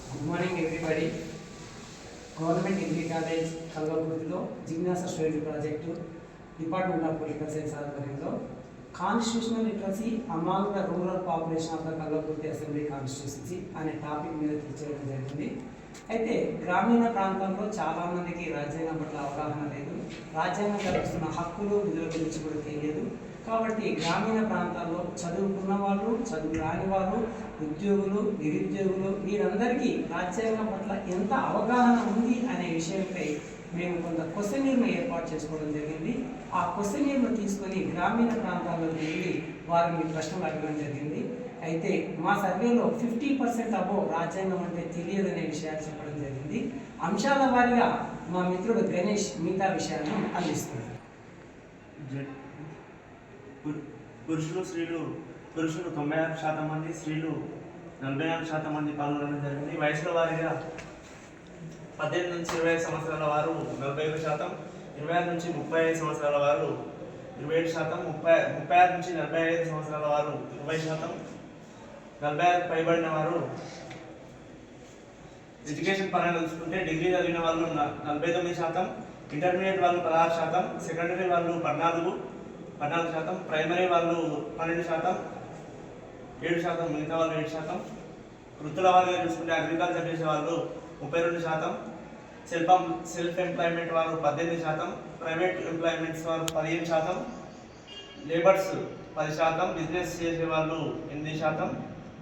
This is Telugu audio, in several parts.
Good morning everybody. Government Degree College కల్వకుర్తిలో జిజ్ఞాస study project department of political science ఆధ్వర్యంలో constitutional literacy among the rural population of the Kalvakurthi assembly constituency అనే టాపిక్ మీద చేయడం జరిగింది. అయితే గ్రామీణ ప్రాంతాల్లో చాలామందికి రాజ్యాంగం పట్ల అవగాహన లేదు, రాజ్యాంగం కల్పిస్తున్న హక్కులు విధుల గురించి కూడా తెలియదు. కాబట్టి గ్రామీణ ప్రాంతాల్లో చదువుకున్న వాళ్ళు, చదువు రాని వాళ్ళు, ఉద్యోగులు, నిరుద్యోగులు వీరందరికీ రాజ్యాంగం పట్ల ఎంత అవగాహన ఉంది అనే విషయంపై మేము కొంత క్వశ్చనీర్ను ఏర్పాటు చేసుకోవడం జరిగింది. ఆ క్వశ్చనీర్ను తీసుకొని గ్రామీణ ప్రాంతాల్లో వెళ్ళి వారిని ప్రశ్నలు అడగడం జరిగింది. అయితే మా సర్వేలో 50% అబోవ్ రాజ్యాంగం అంటే తెలియదనే విషయాలు చెప్పడం జరిగింది. అంశాల వారీగా మా మిత్రుడు గణేష్ మిగతా విషయాలను అందిస్తున్నారు. పురుషులు 96% మంది, స్త్రీలు 44% మంది పాల్గొనడం జరిగింది. వయసుల వారీగా 18 నుంచి 25 సంవత్సరాల వారు 41%, 26 నుంచి 35 సంవత్సరాల వారు 27%, 36 నుంచి 45 సంవత్సరాల వారు 20%, 46 పైబడిన వారు ఎడ్యుకేషన్ పరంగా చూసుకుంటే డిగ్రీ చదివిన వాళ్ళు 49%, ఇంటర్మీడియట్ వాళ్ళు 16%, సెకండరీ వాళ్ళు 14%, ప్రైమరీ వాళ్ళు 12%, 7%, మిగతా వాళ్ళు 7%, వృత్తుల వారిగా చూసుకుంటే అగ్రికల్చర్ చేసే వాళ్ళు 32%, సెల్ఫ్ ఎంప్లాయ్మెంట్ వారు 18%, ప్రైవేట్ ఎంప్లాయ్మెంట్స్ వారు 15%, లేబర్స్ 10%, బిజినెస్ చేసే వాళ్ళు 8%,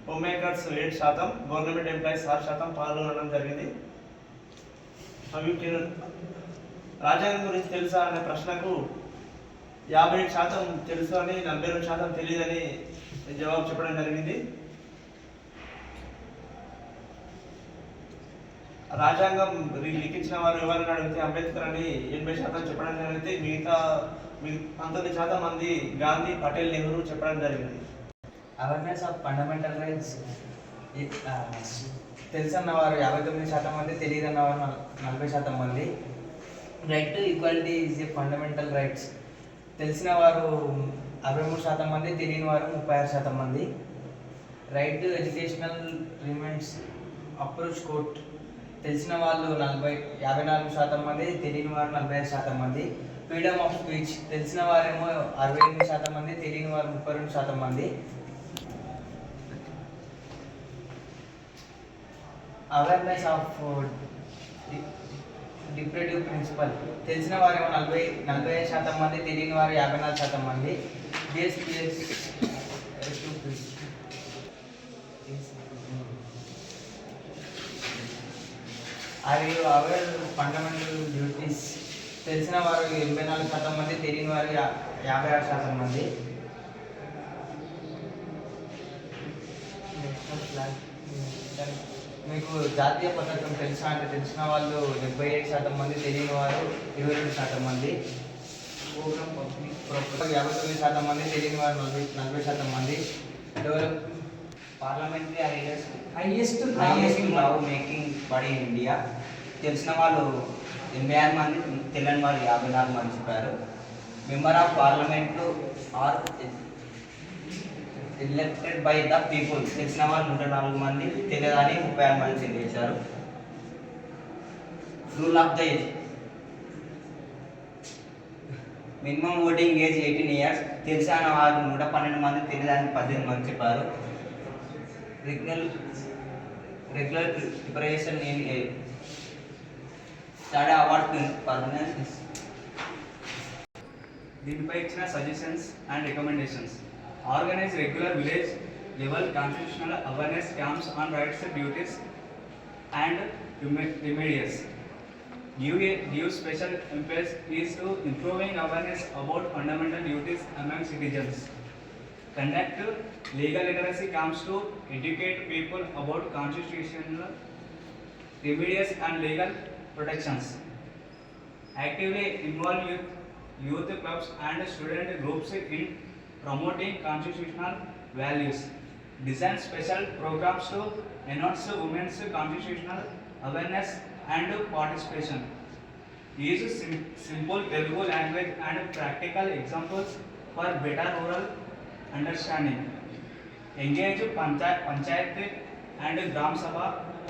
హోమ్ మేకర్స్ 7%, గవర్నమెంట్ ఎంప్లాయీస్ 6% పాల్గొనడం జరిగింది. రాజ్యాంగం గురించి తెలుసా అనే ప్రశ్నకు 57% తెలుసు అని, 42% తెలియదని జవాబు చెప్పడం జరిగింది. రాజ్యాంగం లిఖించిన వారు ఎవరిని అడిగితే అంబేద్కర్ అని 80% చెప్పడం జరిగింది. మిగతా 19% మంది గాంధీ, పటేల్, నెహ్రూ చెప్పడం జరిగింది. అవేర్నెస్ ఆఫ్ ఫండమెంటల్ రైట్స్ తెలుసన్న వారు 59% మంది, తెలియదన్న వారు 40% మంది. Right to equality is a fundamental rights తెలిసిన వారు 63% మంది, తెలియని వారు 36% మంది. రైట్ టు ఎడ్యుకేషనల్ రిమెంట్స్ అప్రోచ్ కోర్ట్ తెలిసిన వాళ్ళు 54% మంది, తెలియని వారు 45% మంది. ఫ్రీడమ్ ఆఫ్ స్పీచ్ తెలిసిన వారేమో 68% మంది, తెలియని వారు 32% మంది. అవేర్నెస్ ఆఫ్ డిప్రెటివ్ ప్రిన్సిపల్ తెలిసిన వారేమో 45% మంది, తెలియని వారు 54% మంది. అవి అవేర్ ఫండమెంటల్ డ్యూటీస్ తెలిసిన వారు 84% మంది, తెలియని వారు 56% మంది. మీకు జాతీయ పథకం తెలుసా అంటే తెలిసిన వాళ్ళు 77% మంది, తెలియని వారు 22% మంది. 59% మంది, తెలియని వారు 40% మంది. Develop parliamentary highest law making body in India తెలిసిన వాళ్ళు 86 మంది, తెలియని వారు 54 మంది చెప్పారు. Member of parliament are elected by the people తెలిసిన వాళ్ళు 104 మంది, తెలియదని 36 మంది తెలియజేశారు. Rule of the age minimum voting age 18 years తెలిసిన వారు 112 మంది, తెలియదని 18 మంది చెప్పారు. Regular preparation in study award permanence దీనిపై ఇచ్చిన suggestions and recommendations: organise regular village level constitutional awareness camps on rights, duties and remedies. Give special emphasis to improving awareness about fundamental duties among citizens. Conduct legal literacy camps to educate people about constitutional remedies and legal protections. Actively involve youth clubs and student groups in promoting constitutional values. Design special programs to enhance women's constitutional awareness and participation. Use simple Telugu language and practical examples for better rural understanding. Engage Panchayat and Gram Sabha